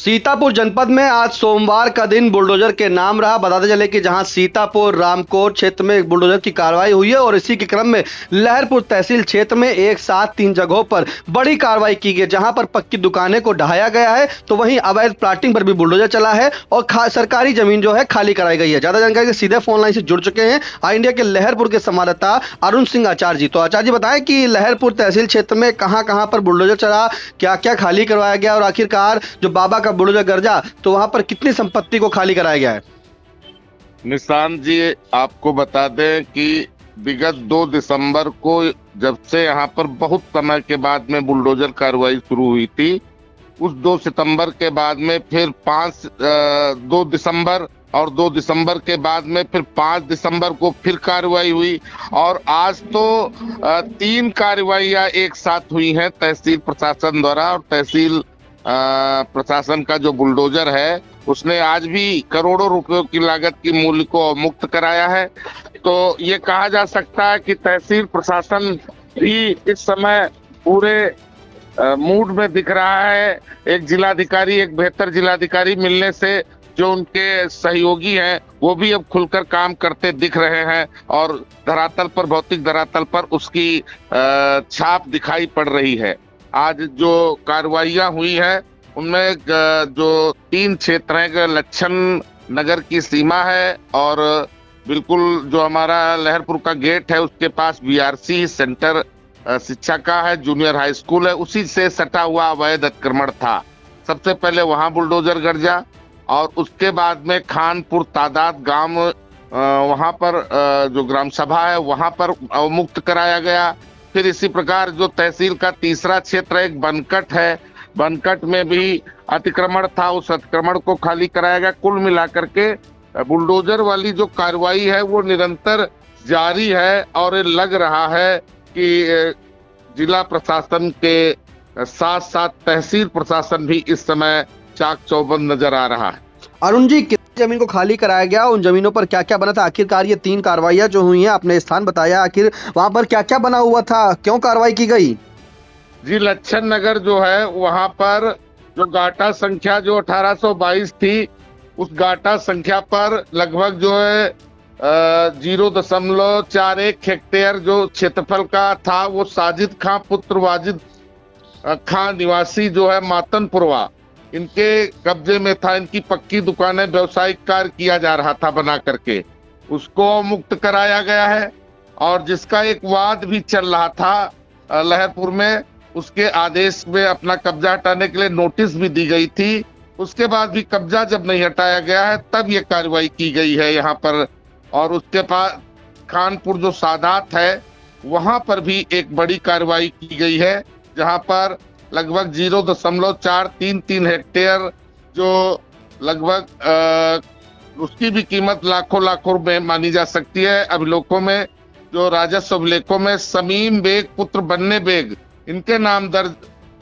सीतापुर जनपद में आज सोमवार का दिन बुलडोजर के नाम रहा। बताते चले कि जहां सीतापुर रामकोट क्षेत्र में एक बुलडोजर की कार्रवाई हुई है और इसी के क्रम में लहरपुर तहसील क्षेत्र में एक साथ 3 जगहों पर बड़ी कार्रवाई की गई, जहां पर पक्की दुकानें को ढहाया गया है तो वहीं अवैध प्लाटिंग पर भी बुलडोजर चला है और सरकारी जमीन जो है खाली कराई गई है। ज्यादा जानकारी के सीधे फोन लाइन से जुड़ चुके हैं आई इंडिया के लहरपुर के संवाददाता अरुण सिंह आचार्य जी। तो आचार्य जी बताएं कि लहरपुर तहसील क्षेत्र में कहां पर बुलडोजर चला, क्या क्या खाली करवाया गया और आखिरकार जो बाबा का बुलडोजर गर्जा तो वहां पर कितनी संपत्ति को खाली कराया गया है। निशांत जी, आपको बता दें कि विगत 2 दिसंबर को जब से यहाँ पर बहुत समय के बाद में बुलडोजर कार्रवाई शुरू हुई थी, उस 2 सितंबर के बाद में फिर 2 दिसंबर और 2 दिसंबर के बाद में फिर 5 दिसंबर को फिर कार्रवाई हुई और आज तो 3 कार्रवाइयां एक साथ हुई हैं तहसील प्रशासन द्वारा। और तहसील प्रशासन का जो बुलडोजर है उसने आज भी करोड़ों रुपयों की लागत की मूल्य को अवमुक्त कराया है। तो ये कहा जा सकता है कि तहसील प्रशासन भी इस समय पूरे मूड में दिख रहा है। एक जिलाधिकारी, एक बेहतर जिलाधिकारी मिलने से जो उनके सहयोगी हैं वो भी अब खुलकर काम करते दिख रहे हैं और धरातल पर, भौतिक धरातल पर उसकी छाप दिखाई पड़ रही है। आज जो कार्रवाइयां हुई है उनमें जो 3 क्षेत्र हैं, लच्छन नगर की सीमा है और बिल्कुल जो हमारा लहरपुर का गेट है उसके पास बीआरसी सेंटर शिक्षा का है, जूनियर हाई स्कूल है, उसी से सटा हुआ अवैध अतिक्रमण था। सबसे पहले वहां बुलडोजर गर्जा और उसके बाद में खानपुर तादाद गांव, वहां पर जो ग्राम सभा है वहां पर अवमुक्त कराया गया। फिर इसी प्रकार जो तहसील का तीसरा क्षेत्र एक बनकट है, बनकट में भी अतिक्रमण था, उस अतिक्रमण को खाली कराया गया। कुल मिलाकर के बुलडोजर वाली जो कार्रवाई है वो निरंतर जारी है और लग रहा है कि जिला प्रशासन के साथ साथ तहसील प्रशासन भी इस समय चाक चौबंद नजर आ रहा है। अरुण जी, कितनी जमीन को खाली कराया गया, उन जमीनों पर क्या क्या बना था, आखिरकार ये 3 कार्रवाइयां जो हुई हैं, आपने स्थान बताया, आखिर वहां पर क्या क्या बना हुआ था, क्यों कार्रवाई की गई? जी, लच्छन नगर जो है वहां पर जो गाटा संख्या जो 1822 थी, उस गाटा संख्या पर लगभग जो है 0.41 हेक्टेयर जो क्षेत्रफल का था वो साजिद खां पुत्र वाजिद खां निवासी जो है मातनपुरवा, इनके कब्जे में था। इनकी पक्की दुकानें, व्यवसायिक कार्य किया जा रहा था बना करके, उसको मुक्त कराया गया है। और जिसका एक वाद भी चल रहा था लहरपुर में, उसके आदेश में अपना कब्जा हटाने के लिए नोटिस भी दी गई थी। उसके बाद भी कब्जा जब नहीं हटाया गया है तब ये कार्रवाई की गई है यहाँ पर। और उसके पास खानपुर जो सादात है वहां पर भी एक बड़ी कार्रवाई की गई है, जहां पर लगभग 0.433 हेक्टेयर जो लगभग उसकी भी कीमत लाखों रुपए मानी जा सकती है। अभिलेखों में, जो राजस्व अभिलेखों में समीम बेग पुत्र बन्ने बेग इनके नाम दर्ज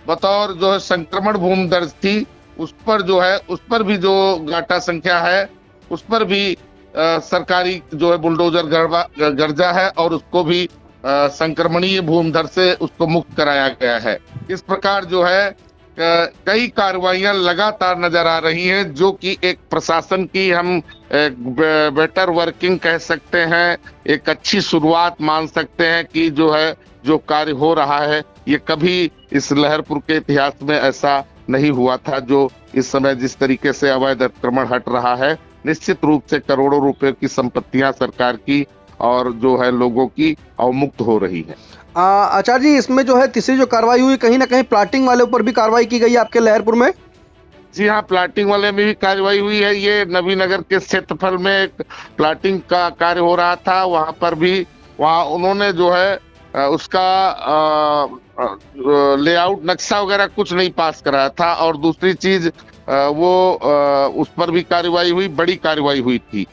बतौर जो है संक्रमण भूमि दर्ज थी, उस पर जो है उस पर भी जो गाटा संख्या है उस पर भी सरकारी जो है बुलडोजर गर्जा है और उसको भी संक्रमणीय भूमिधर से उसको मुक्त कराया गया है। इस प्रकार जो है कई कार्रवाइयां लगातार नजर आ रही हैं, जो कि एक प्रशासन की हम बेटर वर्किंग कह सकते हैं, एक अच्छी शुरुआत मान सकते हैं कि जो है जो कार्य हो रहा है ये कभी इस लहरपुर के इतिहास में ऐसा नहीं हुआ था। जो इस समय जिस तरीके से अवैध अतिक्रमण हट रहा है, निश्चित रूप से करोड़ों रुपए की संपत्तियां सरकार की और जो है लोगों की अवमुक्त हो रही है। आचार्य जी, इसमें जो है तीसरी जो कार्रवाई हुई, कहीं ना कहीं प्लाटिंग वाले ऊपर भी कार्रवाई की गई है आपके लहरपुर में? जी हाँ, प्लाटिंग वाले में भी कार्रवाई हुई है। ये नवीनगर के क्षेत्रफल में एक प्लाटिंग का कार्य हो रहा था, वहां पर भी वहां उन्होंने जो है उसका लेआउट नक्शा वगैरह कुछ नहीं पास कराया था। और दूसरी चीज वो उस पर भी कार्रवाई हुई, बड़ी कार्रवाई हुई थी।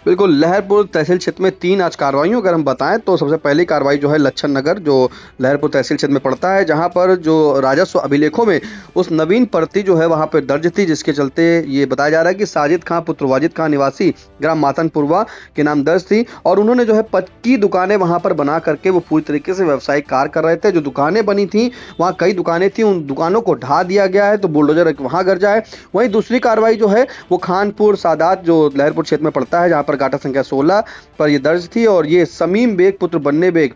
बिल्कुल, लहरपुर तहसील क्षेत्र में 3 आज कार्रवाइयों अगर हम बताएँ तो सबसे पहली कार्रवाई जो है लच्छन नगर जो लहरपुर तहसील क्षेत्र में पड़ता है, जहाँ पर जो राजस्व अभिलेखों में उस नवीन प्रति जो है वहाँ पे दर्ज थी, जिसके चलते ये बताया जा रहा है कि साजिद खां पुत्र वाजिद खां निवासी ग्राम मातनपुरवा के नाम दर्ज थी और उन्होंने जो है पक्की दुकानें वहाँ पर बना करके वो पूरी तरीके से व्यावसायिक कार्य कर रहे थे। जो दुकानें बनी थी, वहाँ कई दुकानें थी, उन दुकानों को ढा दिया गया है, तो बुलडोजर वहाँ गरजा है। वहीं दूसरी कार्रवाई जो है वो खानपुर सादात जो लहरपुर क्षेत्र में पड़ता है, जहाँ पर गाटा संख्या 16 पर ये दर्ज थी और ये समीम बेग पुत्र बन्ने बेग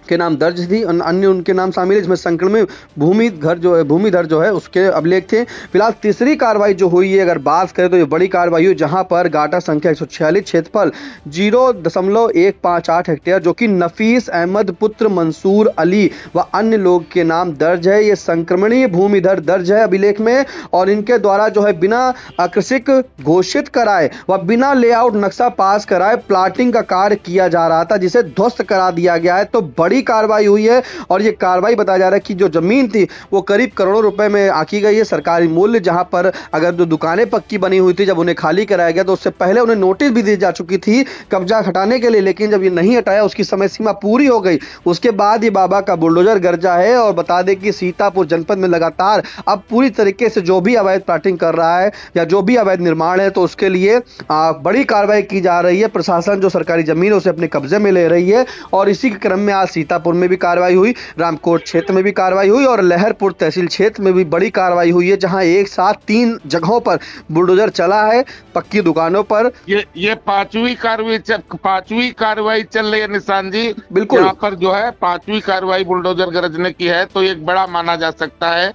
के नाम दर्ज थी। अन्य उनके नाम शामिल है, इसमें संक्रमित भूमिधर जो है उसके अभिलेख थे। फिलहाल तीसरी कार्रवाई जो हुई है अगर बात करें तो ये बड़ी कार्रवाई हुई, जहां पर गाटा संख्या 146 क्षेत्रफल 0.158 हेक्टेयर जो कि नफीस अहमद पुत्र मंसूर अली व अन्य लोग के नाम दर्ज है। ये संक्रमणीय भूमिधर दर्ज है अभिलेख में और इनके द्वारा जो है बिना आकस्मिक घोषित कराए व बिना लेआउट नक्शा पास कराए प्लाटिंग का कार्य किया जा रहा था, जिसे ध्वस्त करा दिया गया है। तो बड़ी कार्रवाई हुई है और ये कार्रवाई बताया जा रहा है कि जो जमीन थी वो करीब करोड़ों रुपए में आकी गई है सरकारी मूल्य, जहां पर अगर जो दुकानें पक्की बनी हुई थी जब उन्हें खाली कराया गया तो उससे पहले उन्हें नोटिस भी दी जा चुकी थी कब्जा हटाने के लिए, लेकिन जब ये नहीं हटाया उसकी समय सीमा पूरी हो गई, उसके बाद ये बाबा का बुलडोजर गरजा है। और बता दें कि सीतापुर जनपद में लगातार अब पूरी तरीके से जो भी अवैध प्लाटिंग कर रहा है या जो भी अवैध निर्माण है तो उसके लिए बड़ी कार्रवाई की जा रही है। प्रशासन जो सरकारी जमीन है उसे अपने कब्जे में ले रही है और इसी के क्रम में आज सीतापुर में भी कार्रवाई हुई, रामकोट क्षेत्र में भी कार्रवाई हुई और लहरपुर तहसील क्षेत्र में भी बड़ी कार्रवाई हुई है, जहां एक साथ 3 जगहों पर बुलडोजर चला है पक्की दुकानों पर। ये पांचवी कार्रवाई चल रही है निशान जी। बिल्कुल, यहाँ पर जो है 5वीं कार्रवाई बुलडोजर गरजने की है, तो एक बड़ा माना जा सकता है।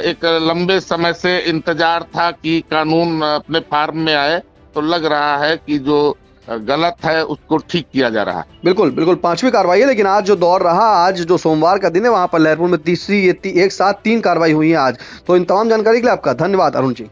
एक लंबे समय से इंतजार था कि कानून अपने फार्म में आए, तो लग रहा है कि जो गलत है उसको ठीक किया जा रहा है। बिल्कुल बिल्कुल 5वीं कार्रवाई है, लेकिन आज जो दौर रहा, आज जो सोमवार का दिन है वहां पर लहरपुर में तीसरी एक साथ 3 कार्रवाई हुई है आज। तो इन तमाम जानकारी के लिए आपका धन्यवाद अरुण जी।